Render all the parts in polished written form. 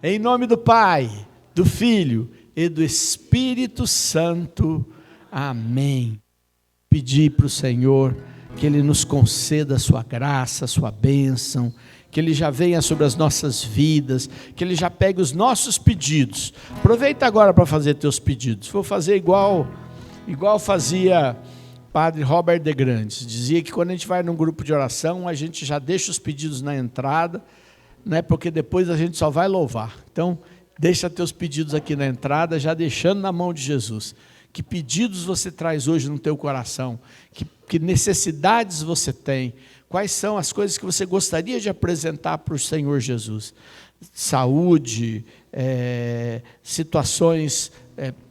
Em nome do Pai, do Filho e do Espírito Santo. Amém. Pedir para o Senhor que Ele nos conceda a sua graça, a sua bênção, que Ele já venha sobre as nossas vidas, que Ele já pegue os nossos pedidos. Aproveita agora para fazer teus pedidos. Vou fazer igual fazia Padre Robert de Grandes. Dizia que quando a gente vai num grupo de oração, a gente já deixa os pedidos na entrada, né, porque depois a gente só vai louvar. Então, deixa teus pedidos aqui na entrada, já deixando na mão de Jesus. Que pedidos você traz hoje no teu coração? Que necessidades você tem? Quais são as coisas que você gostaria de apresentar para o Senhor Jesus? Saúde, situações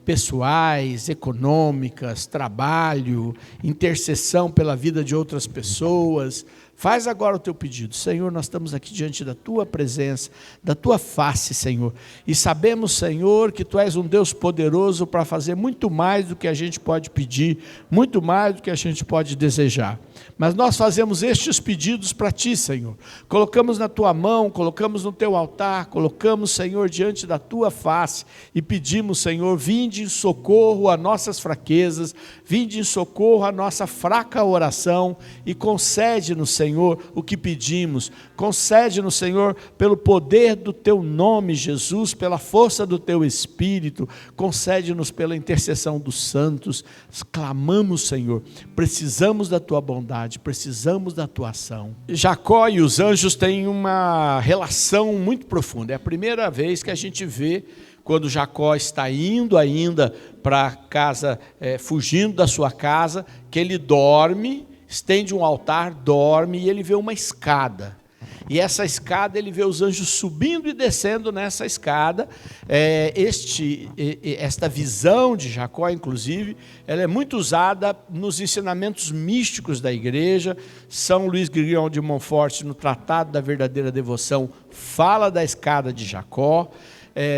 pessoais, econômicas, trabalho, intercessão pela vida de outras pessoas. Faz agora o teu pedido. Senhor, nós estamos aqui diante da Tua presença, da Tua face, Senhor. E sabemos, Senhor, que Tu és um Deus poderoso para fazer muito mais do que a gente pode pedir, muito mais do que a gente pode desejar. Mas nós fazemos estes pedidos para Ti, Senhor. Colocamos na Tua mão, colocamos no Teu altar, colocamos, Senhor, diante da Tua face e pedimos, Senhor, vinde em socorro a nossas fraquezas, vinde em socorro a nossa fraca oração e concede-nos, Senhor, o que pedimos. Concede-nos, Senhor, pelo poder do Teu nome, Jesus, pela força do Teu Espírito, concede-nos pela intercessão dos santos. Clamamos, Senhor, precisamos da Tua bondade, precisamos da Tua ação. Jacó e os anjos têm uma relação muito profunda. É a primeira vez que a gente vê quando Jacó está indo ainda para a casa, fugindo da sua casa, que ele dorme, estende um altar, dorme e ele vê uma escada. E essa escada, ele vê os anjos subindo e descendo nessa escada. Esta visão de Jacó, inclusive, ela é muito usada nos ensinamentos místicos da igreja. São Luís Grignion de Montfort, no Tratado da Verdadeira Devoção, fala da escada de Jacó.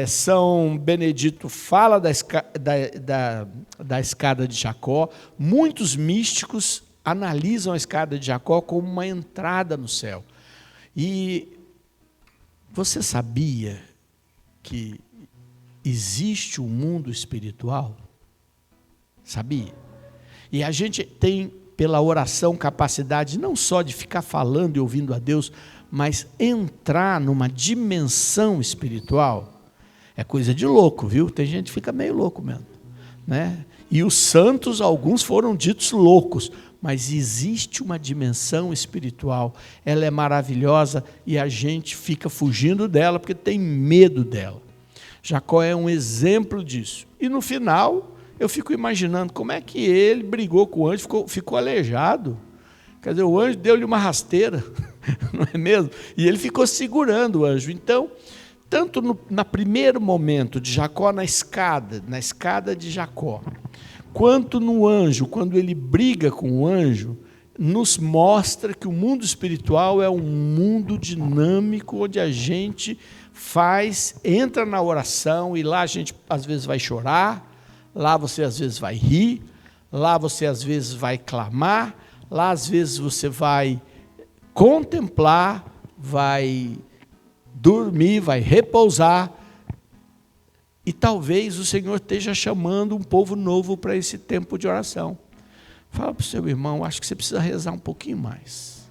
São Benedito fala da escada de Jacó. Muitos místicos analisam a escada de Jacó como uma entrada no céu. E você sabia que existe um mundo espiritual? Sabia? E a gente tem, pela oração, capacidade não só de ficar falando e ouvindo a Deus, mas entrar numa dimensão espiritual. É coisa de louco, viu? Tem gente que fica meio louco mesmo, né? E os santos, alguns foram ditos loucos, mas existe uma dimensão espiritual, ela é maravilhosa e a gente fica fugindo dela porque tem medo dela. Jacó é um exemplo disso. E no final, eu fico imaginando como é que ele brigou com o anjo, ficou aleijado. Quer dizer, o anjo deu-lhe uma rasteira, não é mesmo? E ele ficou segurando o anjo. Então, tanto no primeiro momento de Jacó na escada de Jacó, quanto no anjo, quando ele briga com o anjo, nos mostra que o mundo espiritual é um mundo dinâmico, onde a gente entra na oração, e lá a gente às vezes vai chorar, lá você às vezes vai rir, lá você às vezes vai clamar, lá às vezes você vai contemplar, vai dormir, vai repousar. E talvez o Senhor esteja chamando um povo novo para esse tempo de oração. Fala para o seu irmão, acho que você precisa rezar um pouquinho mais.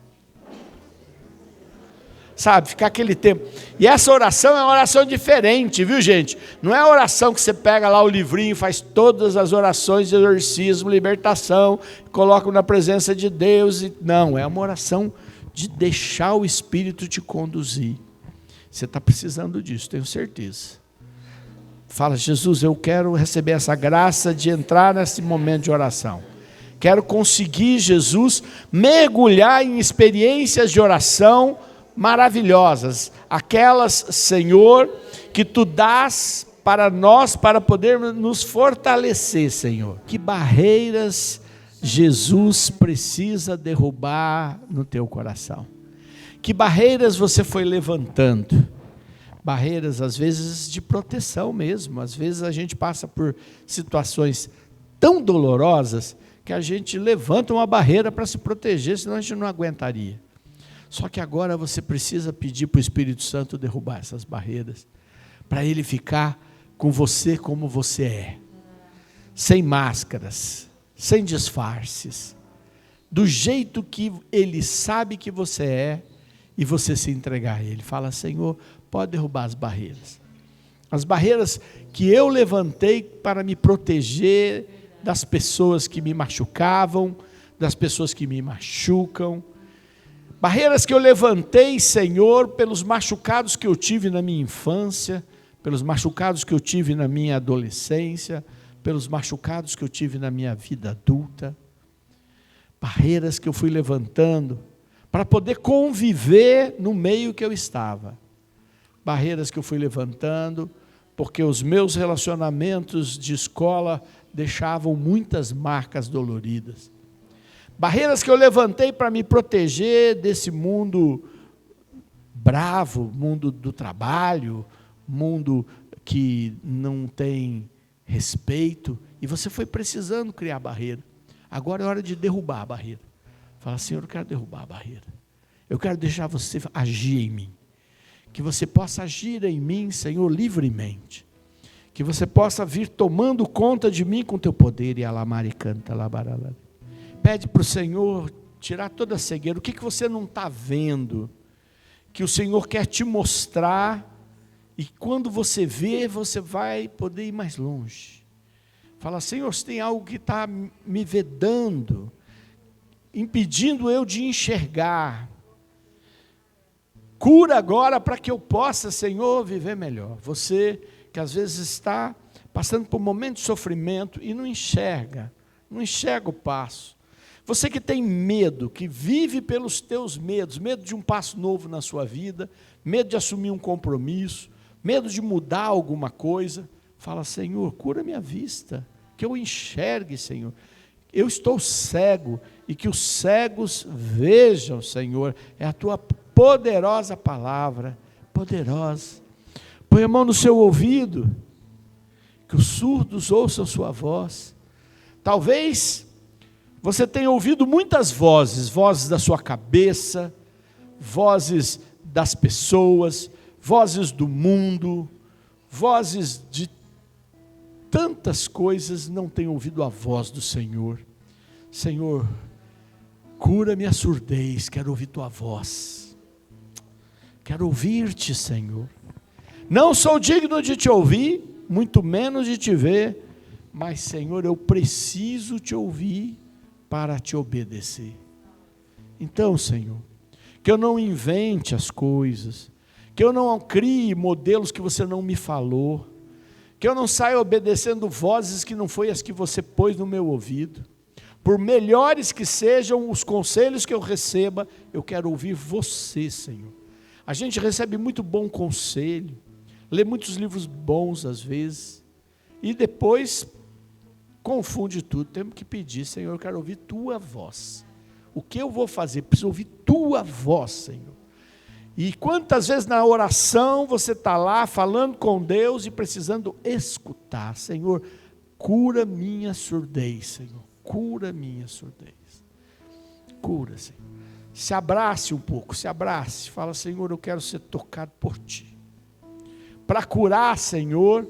Sabe, ficar aquele tempo. E essa oração é uma oração diferente, viu, gente? Não é a oração que você pega lá o livrinho, faz todas as orações de exorcismo, libertação, coloca na presença de Deus. Não, é uma oração de deixar o Espírito te conduzir. Você está precisando disso, tenho certeza. Fala, Jesus, eu quero receber essa graça de entrar nesse momento de oração. Quero conseguir, Jesus, mergulhar em experiências de oração maravilhosas. Aquelas, Senhor, que Tu dás para nós, para poder nos fortalecer, Senhor. Que barreiras Jesus precisa derrubar no teu coração? Que barreiras você foi levantando? Barreiras, às vezes, de proteção mesmo. Às vezes a gente passa por situações tão dolorosas que a gente levanta uma barreira para se proteger, senão a gente não aguentaria. Só que agora você precisa pedir para o Espírito Santo derrubar essas barreiras, para Ele ficar com você como você é, sem máscaras, sem disfarces, do jeito que Ele sabe que você é, e você se entregar a Ele. Fala: Senhor, pode derrubar as barreiras. As barreiras que eu levantei para me proteger das pessoas que me machucavam, das pessoas que me machucam. Barreiras que eu levantei, Senhor, pelos machucados que eu tive na minha infância, pelos machucados que eu tive na minha adolescência, pelos machucados que eu tive na minha vida adulta. Barreiras que eu fui levantando para poder conviver no meio que eu estava. Barreiras que eu fui levantando porque os meus relacionamentos de escola deixavam muitas marcas doloridas. Barreiras que eu levantei para me proteger desse mundo bravo, mundo do trabalho, mundo que não tem respeito, e você foi precisando criar barreira. Agora é hora de derrubar a barreira. Fala: Senhor, eu quero derrubar a barreira. Eu quero deixar você agir em mim. Que você possa agir em mim, Senhor, livremente. Que você possa vir tomando conta de mim com teu poder. E alamare canta, labarala. Pede para o Senhor tirar toda a cegueira. O que você não está vendo? Que o Senhor quer te mostrar. E quando você vê, você vai poder ir mais longe. Fala: Senhor, se tem algo que está me vedando, impedindo eu de enxergar, cura agora para que eu possa, Senhor, viver melhor. Você que às vezes está passando por um momento de sofrimento e não enxerga o passo. Você que tem medo, que vive pelos teus medos, medo de um passo novo na sua vida, medo de assumir um compromisso, medo de mudar alguma coisa, fala: Senhor, cura minha vista, que eu enxergue, Senhor. Eu estou cego, e que os cegos vejam, Senhor. É a tua poderosa palavra, poderosa. Põe a mão no seu ouvido, que os surdos ouçam sua voz. Talvez você tenha ouvido muitas vozes, vozes da sua cabeça, vozes das pessoas, vozes do mundo, vozes de tantas coisas, não tenho ouvido a voz do Senhor. Senhor, cura minha surdez, quero ouvir tua voz. Quero ouvir-te, Senhor. Não sou digno de te ouvir, muito menos de te ver, mas, Senhor, eu preciso te ouvir para te obedecer. Então, Senhor, que eu não invente as coisas, que eu não crie modelos que você não me falou, que eu não saia obedecendo vozes que não foi as que você pôs no meu ouvido. Por melhores que sejam os conselhos que eu receba, eu quero ouvir você, Senhor. A gente recebe muito bom conselho, lê muitos livros bons às vezes, e depois confunde tudo. Temos que pedir: Senhor, eu quero ouvir tua voz. O que eu vou fazer? Preciso ouvir tua voz, Senhor. E quantas vezes na oração você está lá falando com Deus e precisando escutar: Senhor, cura minha surdez, Senhor, cura minha surdez. Cura, Senhor. Se abrace um pouco, se abrace, fala: Senhor, eu quero ser tocado por ti. Para curar, Senhor,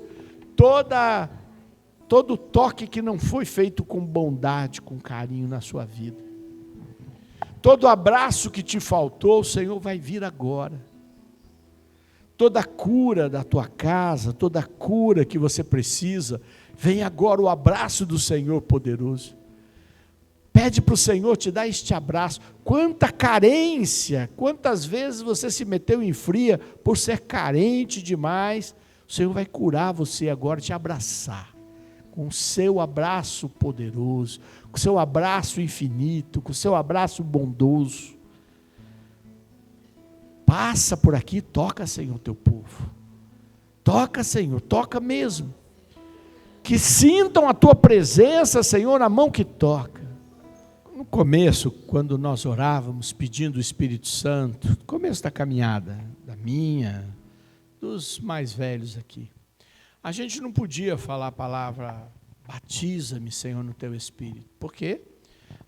todo toque que não foi feito com bondade, com carinho na sua vida. Todo abraço que te faltou, o Senhor vai vir agora. Toda cura da tua casa, toda cura que você precisa, vem agora o abraço do Senhor poderoso. Pede para o Senhor te dar este abraço. Quanta carência, quantas vezes você se meteu em fria por ser carente demais. O Senhor vai curar você agora, te abraçar. Com o seu abraço poderoso, com o seu abraço infinito, com o seu abraço bondoso. Passa por aqui, toca, Senhor, teu povo. Toca, Senhor, toca mesmo. Que sintam a tua presença, Senhor, na mão que toca. No começo, quando nós orávamos pedindo o Espírito Santo, no começo da caminhada, da minha, dos mais velhos aqui, a gente não podia falar a palavra batiza-me, Senhor, no teu Espírito. Por quê?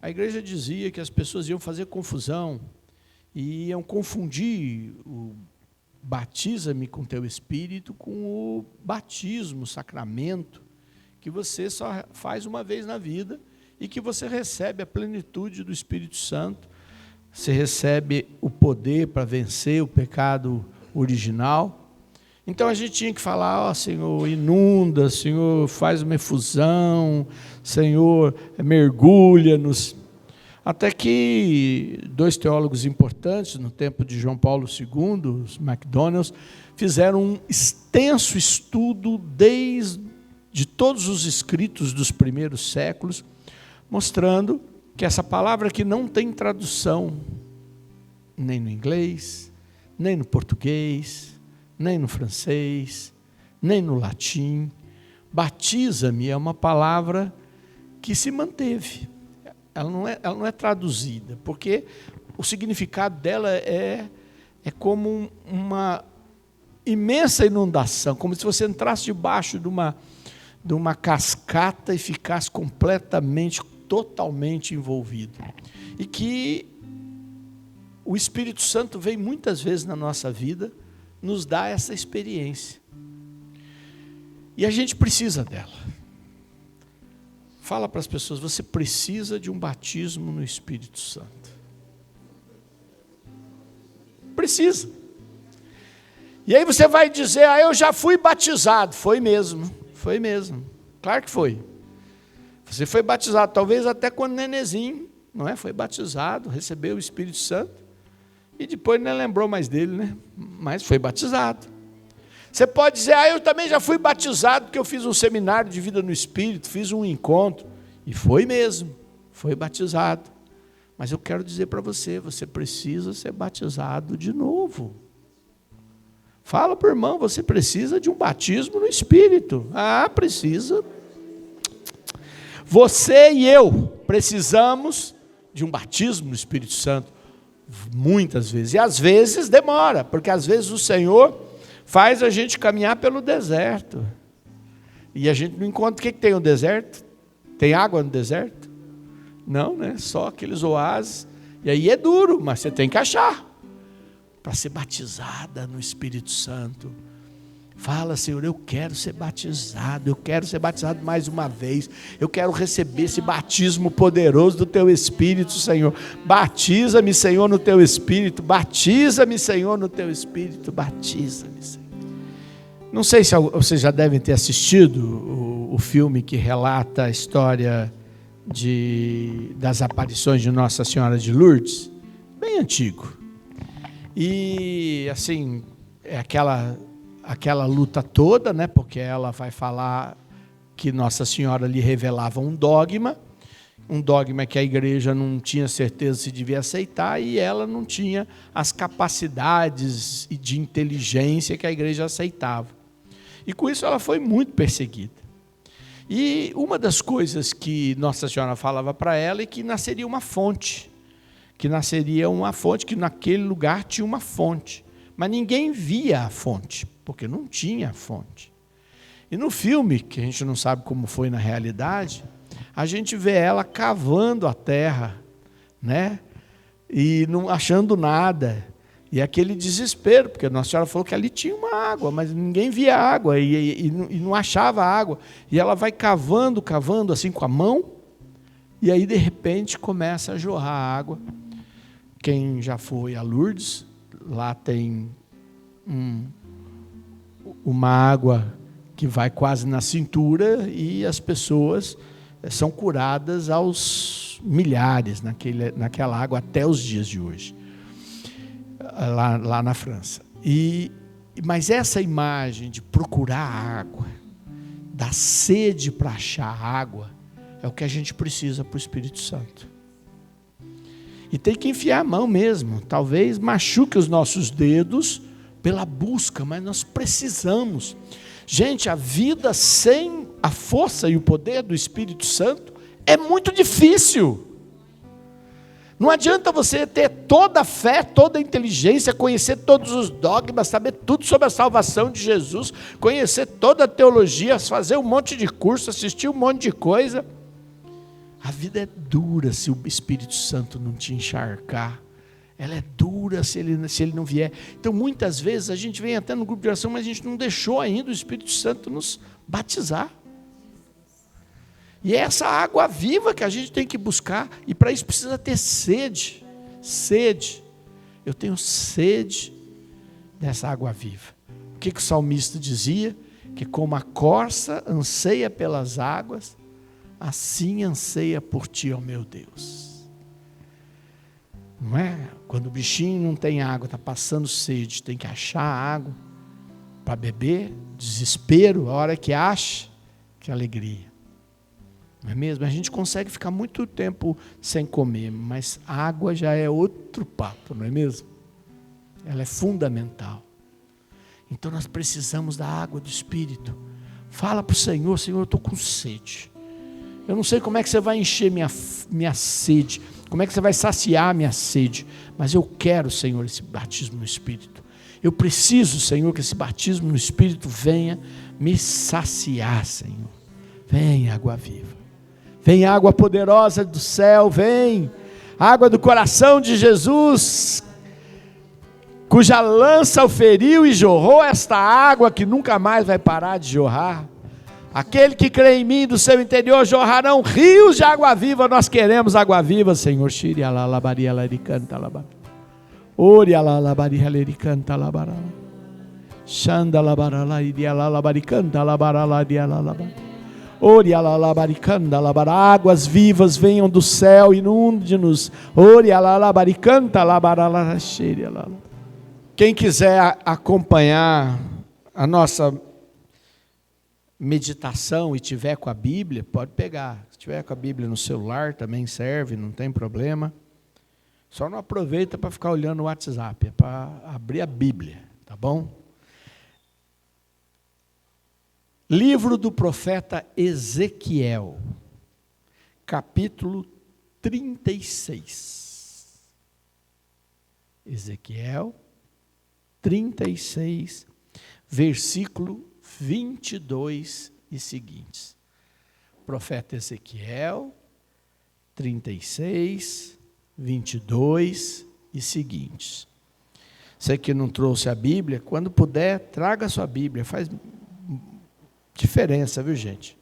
A igreja dizia que as pessoas iam fazer confusão e iam confundir batiza-me com teu Espírito, com o batismo, o sacramento, que você só faz uma vez na vida e que você recebe a plenitude do Espírito Santo, você recebe o poder para vencer o pecado original. Então a gente tinha que falar, ó, Senhor, inunda, Senhor, faz uma efusão, Senhor, mergulha-nos. Até que dois teólogos importantes, no tempo de João Paulo II, os MacDonalds, fizeram um extenso estudo de todos os escritos dos primeiros séculos, mostrando que essa palavra que não tem tradução, nem no inglês, nem no português, nem no francês, nem no latim, batiza-me é uma palavra que se manteve. Ela não é traduzida, porque o significado dela é como uma imensa inundação, como se você entrasse debaixo de uma cascata e ficasse completamente, totalmente envolvido. E que o Espírito Santo vem muitas vezes na nossa vida nos dar essa experiência. E a gente precisa dela. Fala para as pessoas, você precisa de um batismo no Espírito Santo. Precisa. E aí você vai dizer, eu já fui batizado. Foi mesmo. Claro que foi. Você foi batizado, talvez até quando nenezinho, não é? Foi batizado, recebeu o Espírito Santo. E depois não lembrou mais dele, né? Mas foi batizado. Você pode dizer, eu também já fui batizado, porque eu fiz um seminário de vida no Espírito, fiz um encontro. E foi mesmo, foi batizado. Mas eu quero dizer para você, você precisa ser batizado de novo. Fala para o irmão, você precisa de um batismo no Espírito. Precisa. Você e eu precisamos de um batismo no Espírito Santo. Muitas vezes. E às vezes demora, porque às vezes o Senhor faz a gente caminhar pelo deserto. E a gente não encontra. O que tem no deserto? Tem água no deserto? Não, né? Só aqueles oásis. E aí é duro, mas você tem que achar. Para ser batizada no Espírito Santo. Fala, Senhor, eu quero ser batizado mais uma vez. Eu quero receber esse batismo poderoso do Teu Espírito, Senhor. Batiza-me, Senhor, no Teu Espírito. Batiza-me, Senhor, no Teu Espírito. Batiza-me, Senhor. Não sei se vocês já devem ter assistido o filme que relata a história das aparições de Nossa Senhora de Lourdes. Bem antigo. E, assim, é aquela luta toda, né? Porque ela vai falar que Nossa Senhora lhe revelava um dogma que a igreja não tinha certeza se devia aceitar, e ela não tinha as capacidades de inteligência que a igreja aceitava. E com isso ela foi muito perseguida. E uma das coisas que Nossa Senhora falava para ela é que nasceria uma fonte, que naquele lugar tinha uma fonte. Mas ninguém via a fonte, porque não tinha fonte. E no filme, que a gente não sabe como foi na realidade, a gente vê ela cavando a terra, né? E não achando nada. E aquele desespero, porque Nossa Senhora falou que ali tinha uma água, mas ninguém via água e não achava água. E ela vai cavando assim com a mão, e aí de repente começa a jorrar água. Quem já foi a Lourdes, lá tem uma água que vai quase na cintura e as pessoas são curadas aos milhares naquela água até os dias de hoje, lá na França. Mas essa imagem de procurar água, da sede para achar água, é o que a gente precisa para o Espírito Santo. E tem que enfiar a mão mesmo. Talvez machuque os nossos dedos pela busca, mas nós precisamos. Gente, a vida sem a força e o poder do Espírito Santo é muito difícil. Não adianta você ter toda a fé, toda a inteligência, conhecer todos os dogmas, saber tudo sobre a salvação de Jesus, conhecer toda a teologia, fazer um monte de curso, assistir um monte de coisa. A vida é dura se o Espírito Santo não te encharcar. ela é dura se ele não vier. Então, muitas vezes, a gente vem até no grupo de oração, mas a gente não deixou ainda o Espírito Santo nos batizar. E é essa água viva que a gente tem que buscar, e para isso precisa ter sede. Sede. Eu tenho sede dessa água viva. O que o salmista dizia? Que como a corça anseia pelas águas, assim anseia por ti, ó meu Deus. Não é? Quando o bichinho não tem água, está passando sede, tem que achar água para beber, desespero, a hora que acha, que alegria. Não é mesmo? A gente consegue ficar muito tempo sem comer, mas a água já é outro papo, não é mesmo? Ela é fundamental. Então nós precisamos da água do Espírito. Fala para o Senhor: Senhor, eu estou com sede. Eu não sei como é que você vai encher minha sede, como é que você vai saciar minha sede, mas eu quero, Senhor, esse batismo no Espírito. Eu preciso, Senhor, que esse batismo no Espírito venha me saciar, Senhor. Vem água viva. Vem água poderosa do céu, vem água do coração de Jesus, cuja lança o feriu e jorrou esta água que nunca mais vai parar de jorrar. Aquele que crê em mim, do seu interior jorrarão rios de água viva. Nós queremos água viva, Senhor. Shiri alalabaria lericanta alabara. Ori alalabaria lericanta alabara. Shanda alabara laria alalabaricanta alabara laria alabara. Ori alalabaricanda alabara. Águas vivas venham do céu, inunde-nos. Ori alalabaricanta alabara la shiri alala. Quem quiser acompanhar a nossa meditação e tiver com a Bíblia, pode pegar. Se tiver com a Bíblia no celular também serve, não tem problema. Só não aproveita para ficar olhando o WhatsApp, é para abrir a Bíblia, tá bom? Livro do profeta Ezequiel, capítulo 36. Ezequiel 36, versículo 22 e seguintes. Profeta Ezequiel 36, 22 e seguintes. Você que não trouxe a Bíblia, quando puder, traga a sua Bíblia, faz diferença, viu, gente?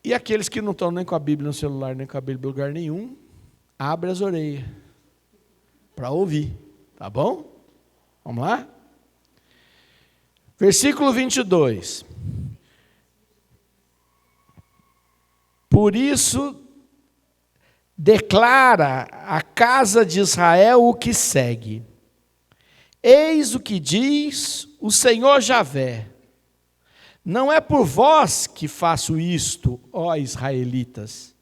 E aqueles que não estão nem com a Bíblia no celular, nem com a Bíblia em lugar nenhum, abre as orelhas para ouvir, tá bom? Vamos lá? Versículo 22. Por isso, declara a casa de Israel o que segue. Eis o que diz o Senhor Javé. Não é por vós que faço isto, ó israelitas,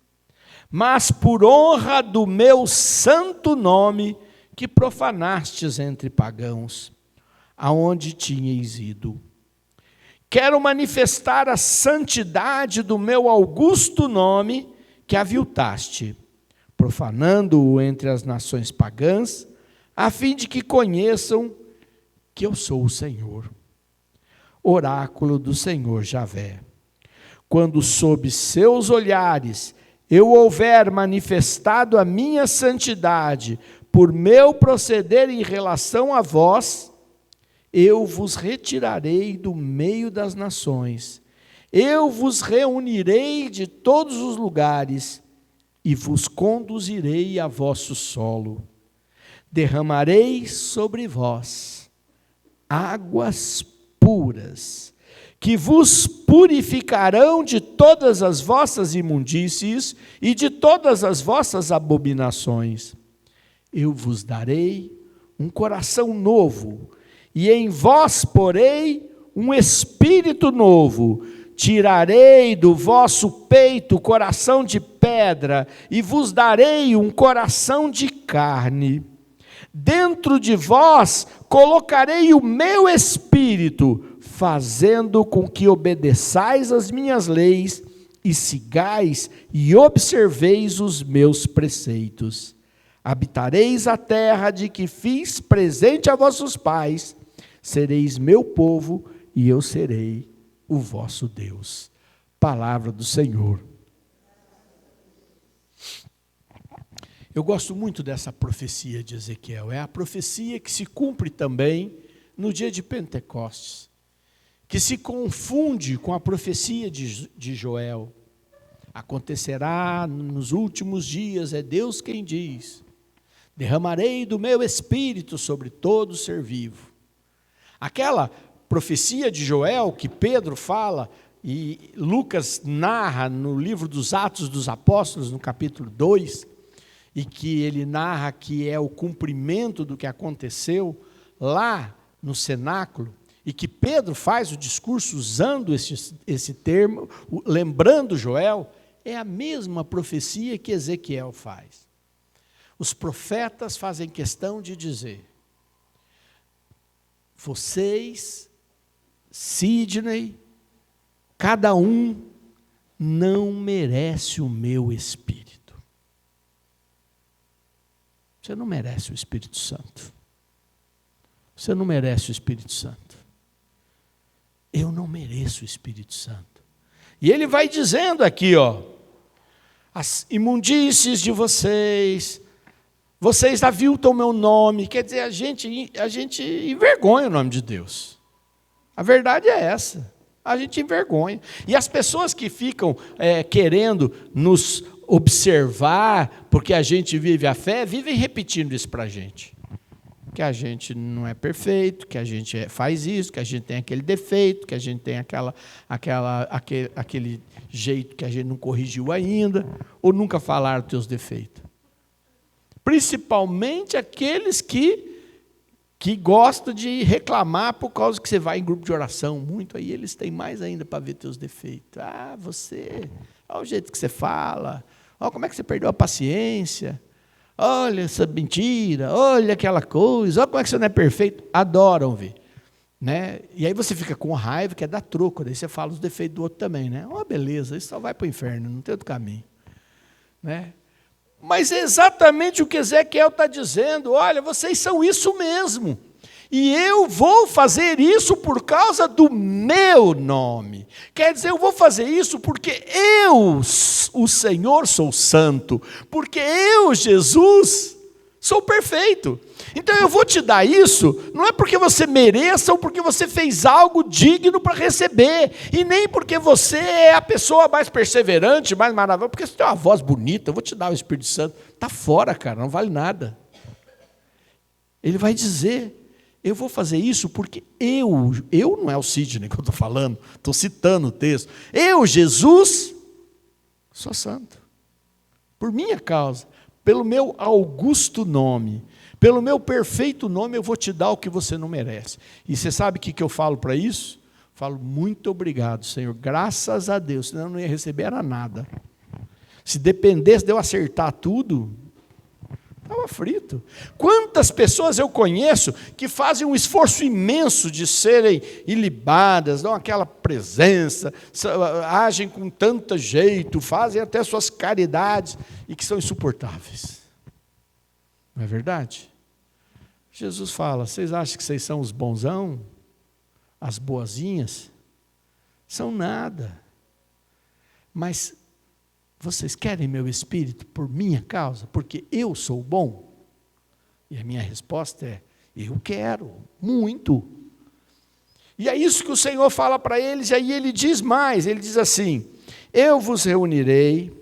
mas por honra do meu santo nome que profanastes entre pagãos, aonde tinhais ido. Quero manifestar a santidade do meu augusto nome que aviltaste, profanando-o entre as nações pagãs, a fim de que conheçam que eu sou o Senhor. Oráculo do Senhor Javé. Quando sob seus olhares eu houver manifestado a minha santidade por meu proceder em relação a vós, eu vos retirarei do meio das nações, eu vos reunirei de todos os lugares e vos conduzirei a vosso solo. Derramarei sobre vós águas puras, que vos purificarão de todas as vossas imundícies e de todas as vossas abominações. Eu vos darei um coração novo, e em vós porei um espírito novo. Tirarei do vosso peito coração de pedra, e vos darei um coração de carne. Dentro de vós colocarei o meu espírito, fazendo com que obedeçais as minhas leis, e sigais e observeis os meus preceitos. Habitareis a terra de que fiz presente a vossos pais, sereis meu povo, e eu serei o vosso Deus. Palavra do Senhor. Eu gosto muito dessa profecia de Ezequiel. É a profecia que se cumpre também no dia de Pentecostes, que se confunde com a profecia de Joel. Acontecerá nos últimos dias, é Deus quem diz, derramarei do meu espírito sobre todo ser vivo. Aquela profecia de Joel que Pedro fala e Lucas narra no livro dos Atos dos Apóstolos, no capítulo 2, e que ele narra que é o cumprimento do que aconteceu lá no cenáculo, e que Pedro faz o discurso usando esse termo, lembrando Joel, é a mesma profecia que Ezequiel faz. Os profetas fazem questão de dizer, vocês, Sidney, cada um não merece o meu Espírito. Você não merece o Espírito Santo. Você não merece o Espírito Santo. Eu não mereço o Espírito Santo. E ele vai dizendo aqui, as imundícies de vocês aviltam o meu nome. Quer dizer, a gente envergonha o nome de Deus. A verdade é essa. A gente envergonha. E as pessoas que ficam querendo nos observar, porque a gente vive a fé, vivem repetindo isso para a gente. Que a gente não é perfeito, que a gente faz isso, que a gente tem aquele defeito, que a gente tem aquele jeito que a gente não corrigiu ainda, ou nunca falaram dos teus defeitos. Principalmente aqueles que gostam de reclamar por causa que você vai em grupo de oração muito, aí eles têm mais ainda para ver teus defeitos. Olha o jeito que você fala, olha como é que você perdeu a paciência, olha essa mentira, olha aquela coisa, olha como é que você não é perfeito. Adoram ver. Né? E aí você fica com raiva, quer dar troco, daí você fala os defeitos do outro também. Né? Beleza, isso só vai para o inferno, não tem outro caminho. Né? Mas é exatamente o que Ezequiel está dizendo, olha, vocês são isso mesmo. E eu vou fazer isso por causa do meu nome. Quer dizer, eu vou fazer isso porque eu, o Senhor, sou santo. Porque eu, Jesus, sou perfeito. Então eu vou te dar isso, não é porque você mereça ou porque você fez algo digno para receber. E nem porque você é a pessoa mais perseverante, mais maravilhosa. Porque você tem uma voz bonita, eu vou te dar o Espírito Santo. Está fora, cara, não vale nada. Ele vai dizer... Eu vou fazer isso porque eu não é o Sidney que eu estou falando, estou citando o texto. Eu, Jesus, sou santo. Por minha causa, pelo meu augusto nome, pelo meu perfeito nome, eu vou te dar o que você não merece. E você sabe o que eu falo para isso? Falo, muito obrigado, Senhor, graças a Deus, senão eu não ia receber era nada. Se dependesse de eu acertar tudo... Estava frito. Quantas pessoas eu conheço que fazem um esforço imenso de serem ilibadas, dão aquela presença, agem com tanto jeito, fazem até suas caridades e que são insuportáveis. Não é verdade? Jesus fala, vocês acham que vocês são os bonzão? As boazinhas? São nada. Mas... vocês querem meu Espírito por minha causa? Porque eu sou bom? E a minha resposta é, eu quero, muito. E é isso que o Senhor fala para eles, e aí ele diz mais, ele diz assim, eu vos reunirei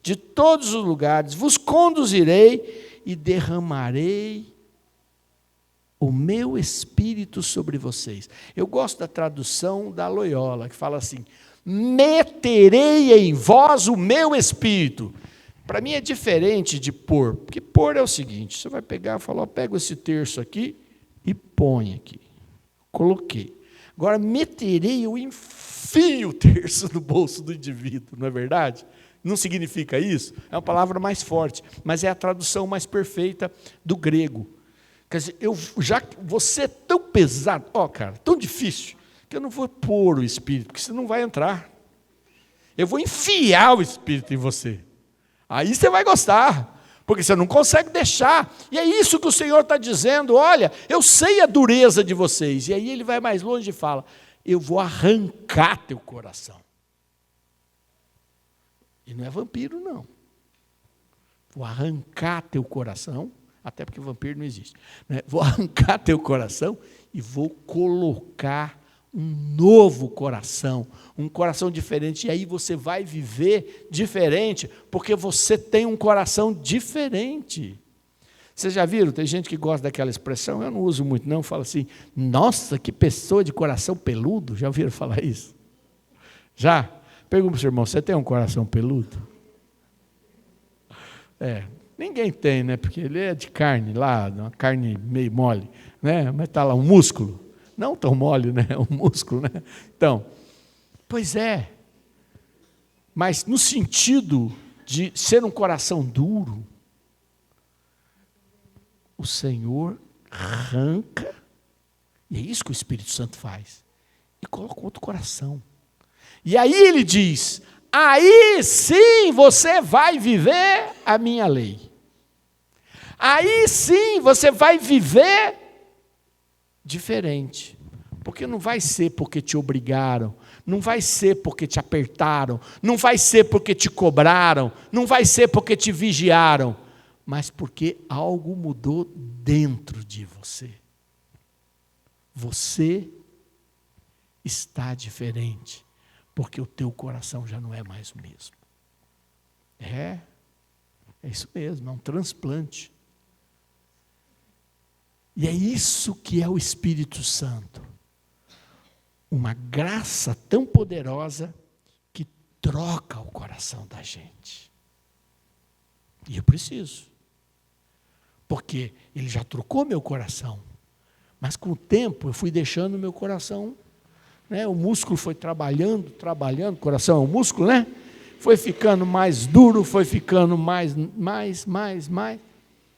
de todos os lugares, vos conduzirei e derramarei o meu Espírito sobre vocês. Eu gosto da tradução da Loyola, que fala assim, meterei em vós o meu Espírito. Para mim é diferente de pôr, porque pôr é o seguinte, você vai pegar e falar, pega esse terço aqui e põe aqui. Coloquei. Agora, meterei, eu enfio o terço no bolso do indivíduo, não é verdade? Não significa isso? É uma palavra mais forte, mas é a tradução mais perfeita do grego. Quer dizer, você é tão pesado, cara, tão difícil, que eu não vou pôr o Espírito, porque você não vai entrar. Eu vou enfiar o Espírito em você. Aí você vai gostar, porque você não consegue deixar. E é isso que o Senhor está dizendo, olha, eu sei a dureza de vocês. E aí ele vai mais longe e fala, eu vou arrancar teu coração. E não é vampiro, não. Vou arrancar teu coração, até porque vampiro não existe, né? Vou arrancar teu coração e vou colocar um novo coração, um coração diferente, e aí você vai viver diferente, porque você tem um coração diferente. Vocês já viram? Tem gente que gosta daquela expressão, eu não uso muito não, fala assim, nossa, que pessoa de coração peludo, já ouviram falar isso? Já? Pergunta para o seu irmão, você tem um coração peludo? Ninguém tem, né? Porque ele é de carne lá, uma carne meio mole, né? Mas está lá um músculo. Não tão mole, né? Um músculo, né? Então, pois é. Mas no sentido de ser um coração duro, o Senhor arranca, e é isso que o Espírito Santo faz, e coloca outro coração. E aí ele diz, aí sim você vai viver a minha lei. Aí sim você vai viver diferente. Porque não vai ser porque te obrigaram, não vai ser porque te apertaram, não vai ser porque te cobraram, não vai ser porque te vigiaram, mas porque algo mudou dentro de você. Você está diferente, porque o teu coração já não é mais o mesmo. É isso mesmo, é um transplante. E é isso que é o Espírito Santo. Uma graça tão poderosa que troca o coração da gente. E eu preciso. Porque ele já trocou meu coração. Mas com o tempo eu fui deixando meu coração, né? O músculo foi trabalhando, o coração é um músculo, né? Foi ficando mais duro, foi ficando mais.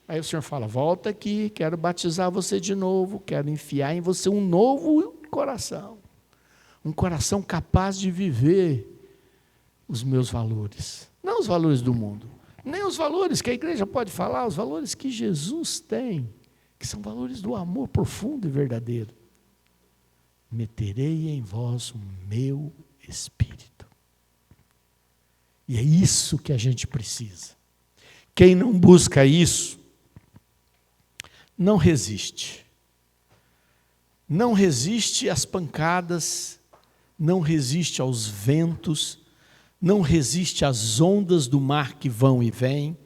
Aí o Senhor fala, volta aqui, quero batizar você de novo, quero enfiar em você um novo coração. Um coração capaz de viver os meus valores. Não os valores do mundo, nem os valores que a igreja pode falar, os valores que Jesus tem, que são valores do amor profundo e verdadeiro. Meterei em vós o meu Espírito. E é isso que a gente precisa. Quem não busca isso, não resiste. Não resiste às pancadas, não resiste aos ventos, não resiste às ondas do mar que vão e vêm,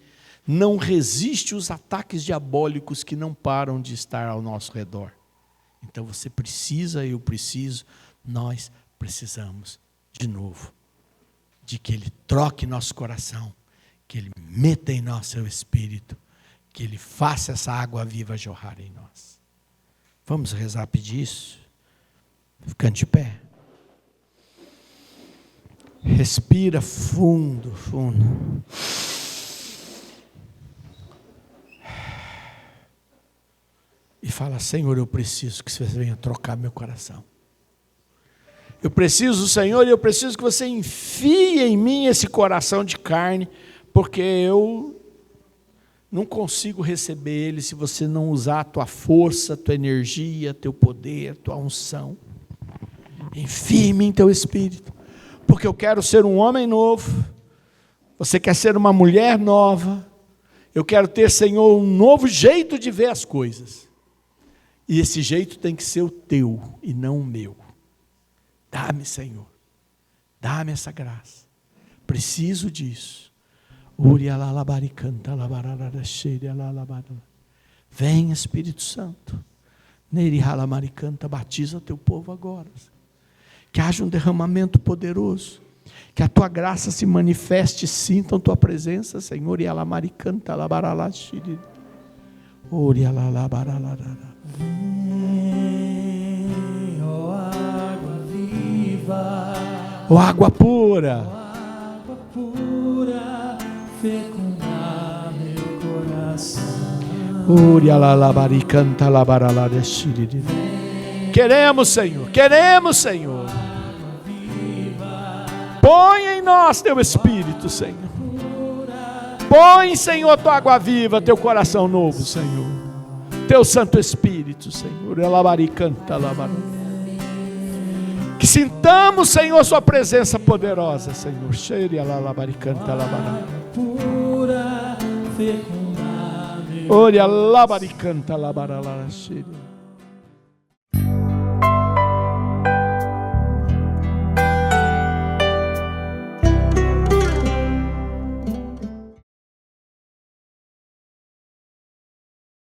não resiste os ataques diabólicos que não param de estar ao nosso redor. Então você precisa, eu preciso, nós precisamos de novo, de que Ele troque nosso coração, que Ele meta em nós seu Espírito, que Ele faça essa água viva jorrar em nós. Vamos rezar, pedir isso? Ficando de pé. Respira fundo, fundo. E fala, Senhor, eu preciso que você venha trocar meu coração. Eu preciso, Senhor, e eu preciso que você enfie em mim esse coração de carne, porque eu não consigo receber ele se você não usar a tua força, a tua energia, teu poder, a tua unção. Enfie em mim teu Espírito, porque eu quero ser um homem novo, você quer ser uma mulher nova, eu quero ter, Senhor, um novo jeito de ver as coisas. E esse jeito tem que ser o teu e não o meu. Dá-me, Senhor, dá-me essa graça. Preciso disso. Vem, Espírito Santo. Batiza teu povo agora. Que haja um derramamento poderoso. Que a tua graça se manifeste, sintam tua presença, Senhor. Vem, ó água viva, ó água pura, fecundar meu coração. Queremos, Senhor, queremos, Senhor. Põe em nós teu Espírito, Senhor. Põe, Senhor, tua água viva, teu coração novo, Senhor. Teu Santo Espírito, Senhor. Que sintamos, Senhor, sua presença poderosa, Senhor. Pura, fecundar meu Ore alabaricanta labaralaxere.